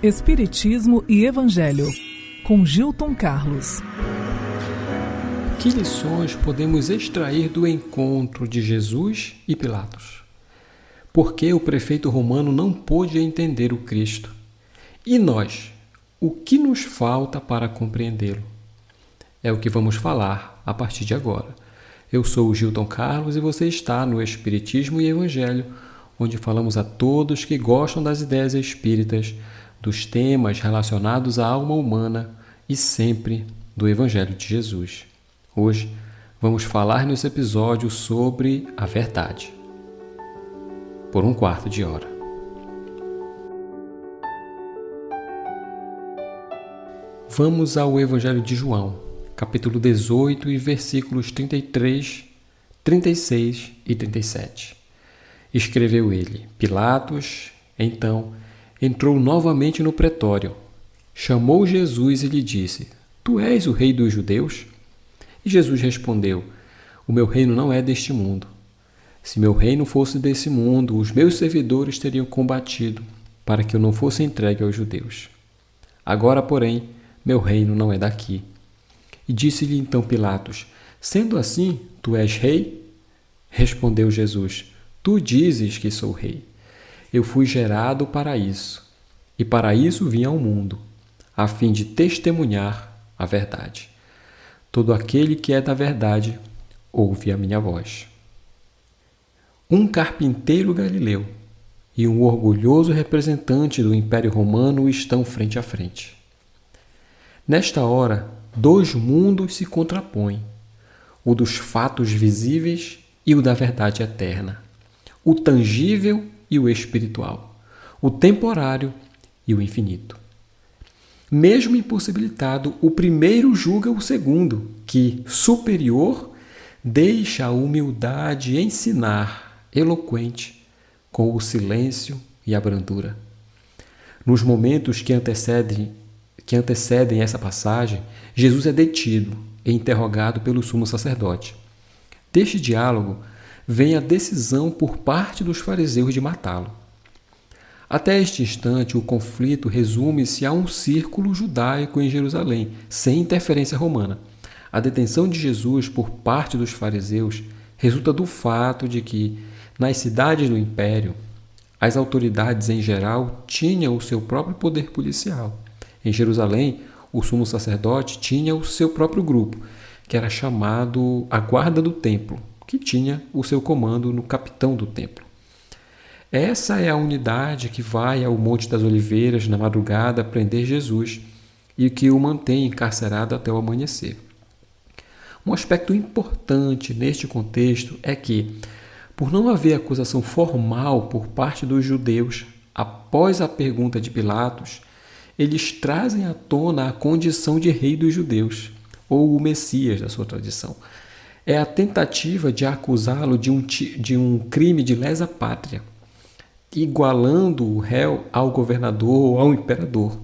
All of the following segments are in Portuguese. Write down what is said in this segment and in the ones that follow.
Espiritismo e Evangelho, com Gilton Carlos. Que lições podemos extrair do encontro de Jesus e Pilatos? Por que o prefeito romano não pôde entender o Cristo? E nós, o que nos falta para compreendê-lo? É o que vamos falar a partir de agora. Eu sou o Gilton Carlos e você está no Espiritismo e Evangelho, onde falamos a todos que gostam das ideias espíritas, dos temas relacionados à alma humana e sempre do Evangelho de Jesus. Hoje vamos falar nesse episódio sobre a verdade. Por um quarto de hora. Vamos ao Evangelho de João, capítulo 18 e versículos 33, 36 e 37. Escreveu ele: Pilatos, então, entrou novamente no pretório, chamou Jesus e lhe disse: Tu és o rei dos judeus? E Jesus respondeu: O meu reino não é deste mundo. Se meu reino fosse desse mundo, os meus servidores teriam combatido para que eu não fosse entregue aos judeus. Agora, porém, meu reino não é daqui. E disse-lhe então Pilatos: Sendo assim, tu és rei? Respondeu Jesus: Tu dizes que sou rei. Eu fui gerado para isso, e para isso vim ao mundo, a fim de testemunhar a verdade. Todo aquele que é da verdade, ouve a minha voz. Um carpinteiro galileu e um orgulhoso representante do Império Romano estão frente a frente. Nesta hora, dois mundos se contrapõem, o dos fatos visíveis e o da verdade eterna, o tangível e o espiritual, o temporário e o infinito. Mesmo impossibilitado, o primeiro julga o segundo, que, superior, deixa a humildade ensinar, eloquente, com o silêncio e a brandura. Nos momentos que antecedem essa passagem, Jesus é detido e interrogado pelo sumo sacerdote. Deste diálogo vem a decisão por parte dos fariseus de matá-lo. Até este instante, o conflito resume-se a um círculo judaico em Jerusalém, sem interferência romana. A detenção de Jesus por parte dos fariseus resulta do fato de que, nas cidades do Império, as autoridades em geral tinham o seu próprio poder policial. Em Jerusalém, o sumo sacerdote tinha o seu próprio grupo, que era chamado a Guarda do Templo, que tinha o seu comando no capitão do templo. Essa é a unidade que vai ao Monte das Oliveiras na madrugada prender Jesus e que o mantém encarcerado até o amanhecer. Um aspecto importante neste contexto é que, por não haver acusação formal por parte dos judeus, após a pergunta de Pilatos, eles trazem à tona a condição de rei dos judeus, ou o Messias da sua tradição. É a tentativa de acusá-lo de um crime de lesa pátria, igualando o réu ao governador ou ao imperador.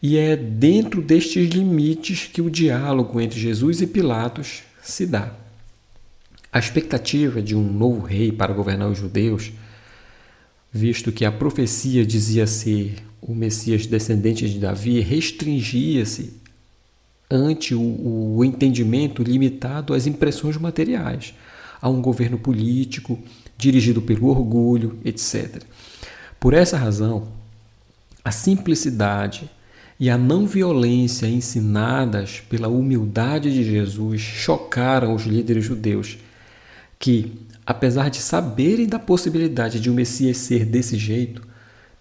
E é dentro destes limites que o diálogo entre Jesus e Pilatos se dá. A expectativa de um novo rei para governar os judeus, visto que a profecia dizia ser o Messias descendente de Davi, restringia-se ante o entendimento limitado às impressões materiais, a um governo político dirigido pelo orgulho, etc. Por essa razão, a simplicidade e a não violência ensinadas pela humildade de Jesus chocaram os líderes judeus, que, apesar de saberem da possibilidade de o Messias ser desse jeito,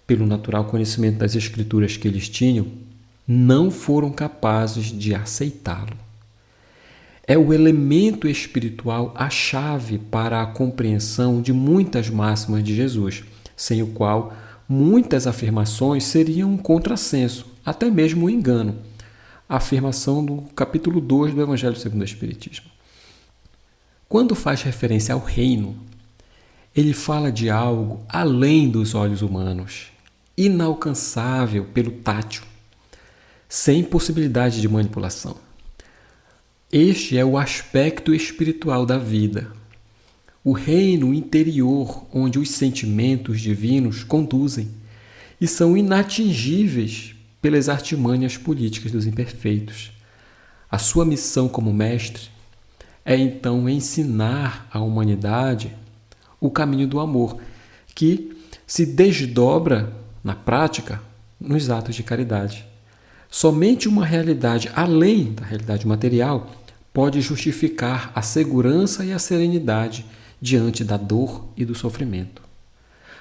pelo natural conhecimento das Escrituras que eles tinham, não foram capazes de aceitá-lo. É o elemento espiritual a chave para a compreensão de muitas máximas de Jesus, sem o qual muitas afirmações seriam um contrassenso, até mesmo um engano. A afirmação do capítulo 2 do Evangelho segundo o Espiritismo. Quando faz referência ao reino, ele fala de algo além dos olhos humanos, inalcançável pelo tátil, sem possibilidade de manipulação. Este é o aspecto espiritual da vida, o reino interior onde os sentimentos divinos conduzem e são inatingíveis pelas artimanhas políticas dos imperfeitos. A sua missão como mestre é então ensinar à humanidade o caminho do amor, que se desdobra na prática nos atos de caridade. Somente uma realidade além da realidade material pode justificar a segurança e a serenidade diante da dor e do sofrimento.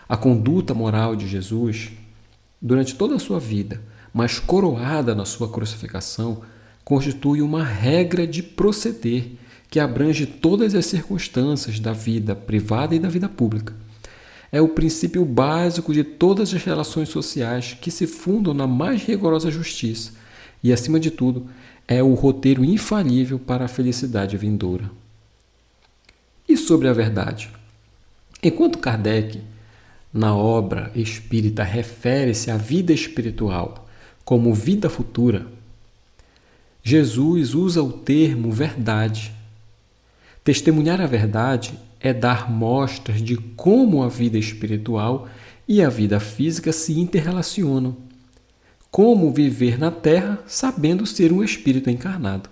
A conduta moral de Jesus, durante toda a sua vida, mas coroada na sua crucificação, constitui uma regra de proceder que abrange todas as circunstâncias da vida privada e da vida pública. É o princípio básico de todas as relações sociais que se fundam na mais rigorosa justiça e, acima de tudo, é o roteiro infalível para a felicidade vindoura. E sobre a verdade? Enquanto Kardec, na obra espírita, refere-se à vida espiritual como vida futura, Jesus usa o termo verdade. Testemunhar a verdade é dar mostras de como a vida espiritual e a vida física se interrelacionam. Como viver na Terra sabendo ser um espírito encarnado.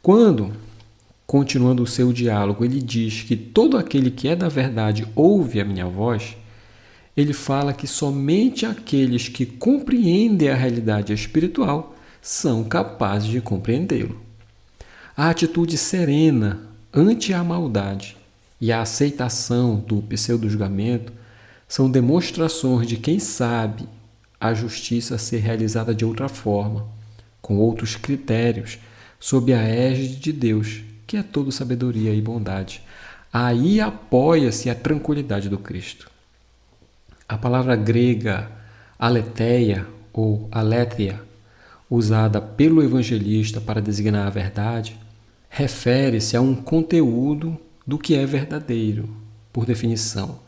Quando, continuando o seu diálogo, ele diz que todo aquele que é da verdade ouve a minha voz, ele fala que somente aqueles que compreendem a realidade espiritual são capazes de compreendê-lo. A atitude serena ante a maldade e a aceitação do pseudo-julgamento são demonstrações de quem sabe a justiça ser realizada de outra forma, com outros critérios, sob a égide de Deus, que é toda sabedoria e bondade. Aí apoia-se a tranquilidade do Cristo. A palavra grega aletheia ou aletheia, usada pelo evangelista para designar a verdade, refere-se a um conteúdo do que é verdadeiro, por definição.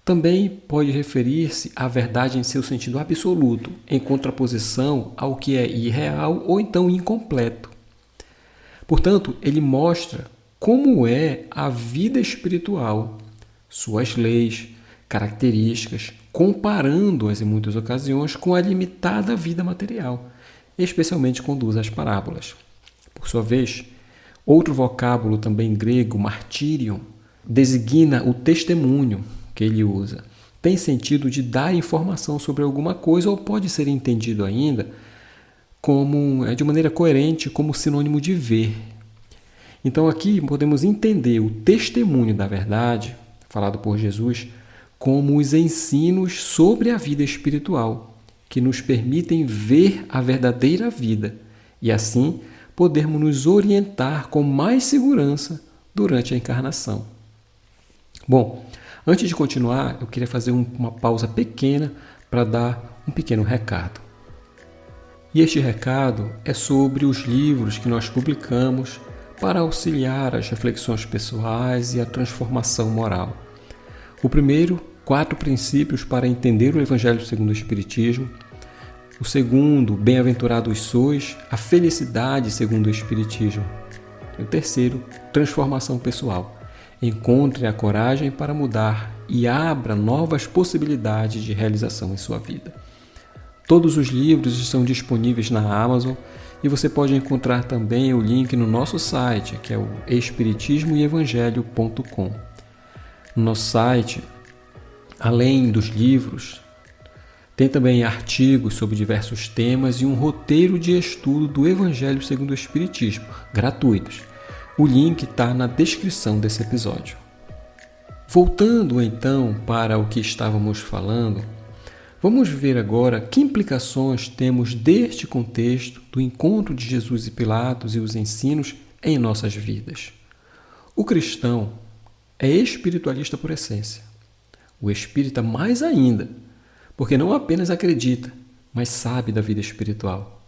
Também pode referir-se à verdade em seu sentido absoluto, em contraposição ao que é irreal ou então incompleto. Portanto, ele mostra como é a vida espiritual, suas leis, características, comparando-as em muitas ocasiões com a limitada vida material, especialmente quando usa as parábolas. Por sua vez, outro vocábulo também grego, martírion, designa o testemunho que ele usa. Tem sentido de dar informação sobre alguma coisa ou pode ser entendido ainda como de maneira coerente como sinônimo de ver. Então aqui podemos entender o testemunho da verdade, falado por Jesus, como os ensinos sobre a vida espiritual, que nos permitem ver a verdadeira vida e assim podermos nos orientar com mais segurança durante a encarnação. Bom, antes de continuar, eu queria fazer uma pausa pequena para dar um pequeno recado. E este recado é sobre os livros que nós publicamos para auxiliar as reflexões pessoais e a transformação moral. O primeiro, 4 princípios para entender o Evangelho segundo o Espiritismo. O segundo, Bem-aventurados sois, a felicidade segundo o Espiritismo. E o terceiro, transformação pessoal. Encontre a coragem para mudar e abra novas possibilidades de realização em sua vida. Todos os livros estão disponíveis na Amazon e você pode encontrar também o link no nosso site, que é o espiritismoevangelho.com. No nosso site, além dos livros, tem também artigos sobre diversos temas e um roteiro de estudo do Evangelho segundo o Espiritismo, gratuitos. O link está na descrição desse episódio. Voltando então para o que estávamos falando, vamos ver agora que implicações temos deste contexto do encontro de Jesus e Pilatos e os ensinos em nossas vidas. O cristão é espiritualista por essência. O espírita mais ainda, porque não apenas acredita, mas sabe da vida espiritual.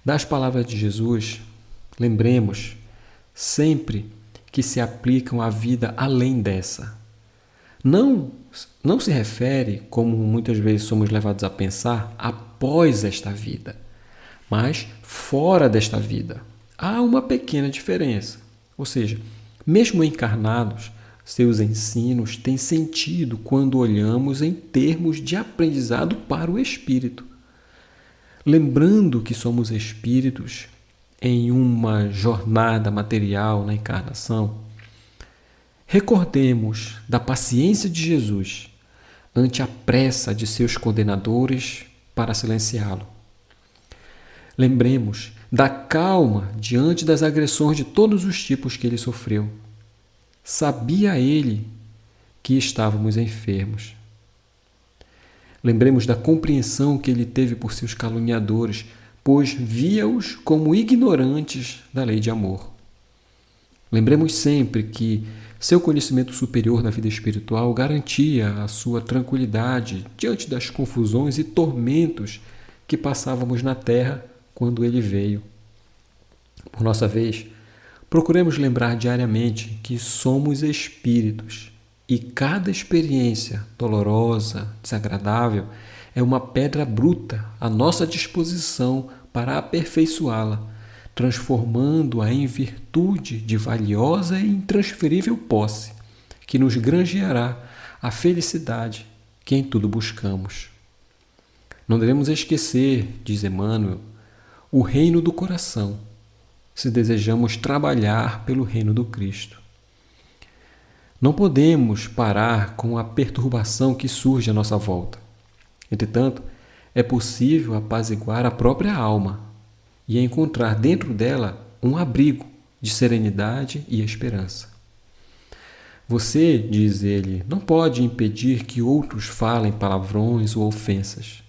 Das palavras de Jesus, lembremos sempre que se aplicam à vida além dessa. Não se refere, como muitas vezes somos levados a pensar, após esta vida, mas fora desta vida. Há uma pequena diferença. Ou seja, mesmo encarnados, seus ensinos têm sentido quando olhamos em termos de aprendizado para o espírito. Lembrando que somos espíritos em uma jornada material na encarnação, recordemos da paciência de Jesus ante a pressa de seus condenadores para silenciá-lo. Lembremos da calma diante das agressões de todos os tipos que ele sofreu. Sabia ele que estávamos enfermos. Lembremos da compreensão que ele teve por seus caluniadores, pois via-os como ignorantes da lei de amor. Lembremos sempre que seu conhecimento superior na vida espiritual garantia a sua tranquilidade diante das confusões e tormentos que passávamos na terra quando ele veio. Por nossa vez, procuremos lembrar diariamente que somos espíritos e cada experiência dolorosa, desagradável, é uma pedra bruta à nossa disposição para aperfeiçoá-la, transformando-a em virtude de valiosa e intransferível posse, que nos granjeará a felicidade que em tudo buscamos. Não devemos esquecer, diz Emmanuel, o reino do coração, se desejamos trabalhar pelo reino do Cristo. Não podemos parar com a perturbação que surge à nossa volta. Entretanto, é possível apaziguar a própria alma e encontrar dentro dela um abrigo de serenidade e esperança. Você, diz ele, não pode impedir que outros falem palavrões ou ofensas,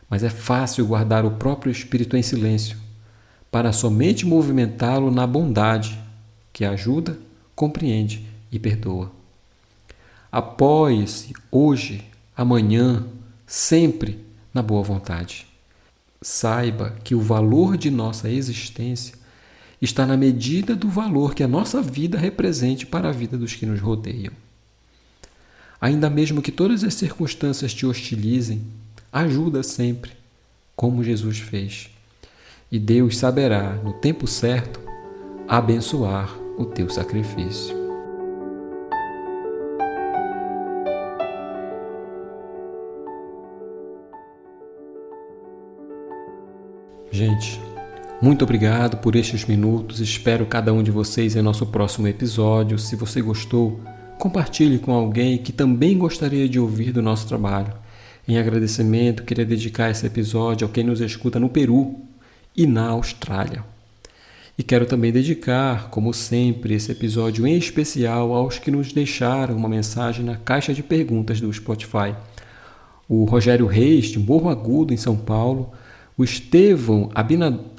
mas é fácil guardar o próprio espírito em silêncio, para somente movimentá-lo na bondade, que ajuda, compreende e perdoa. Apoie-se hoje, amanhã, sempre na boa vontade. Saiba que o valor de nossa existência está na medida do valor que a nossa vida represente para a vida dos que nos rodeiam. Ainda mesmo que todas as circunstâncias te hostilizem, ajuda sempre, como Jesus fez. E Deus saberá, no tempo certo, abençoar o teu sacrifício. Gente, muito obrigado por estes minutos. Espero cada um de vocês em nosso próximo episódio. Se você gostou, compartilhe com alguém que também gostaria de ouvir do nosso trabalho. Em agradecimento, queria dedicar esse episódio a quem nos escuta no Peru e na Austrália. E quero também dedicar, como sempre, esse episódio em especial aos que nos deixaram uma mensagem na caixa de perguntas do Spotify. O Rogério Reis, de Morro Agudo, em São Paulo, o Estevão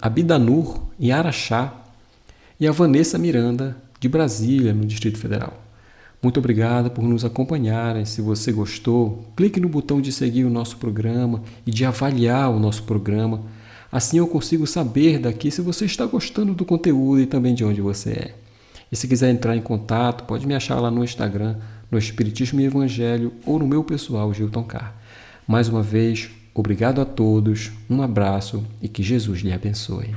Abidanur, em Araxá, e a Vanessa Miranda, de Brasília, no Distrito Federal. Muito obrigado por nos acompanharem. Se você gostou, clique no botão de seguir o nosso programa e de avaliar o nosso programa. Assim eu consigo saber daqui se você está gostando do conteúdo e também de onde você é. E se quiser entrar em contato, pode me achar lá no Instagram, no Espiritismo e Evangelho, ou no meu pessoal, Gilton Carr. Mais uma vez, obrigado a todos, um abraço e que Jesus lhe abençoe.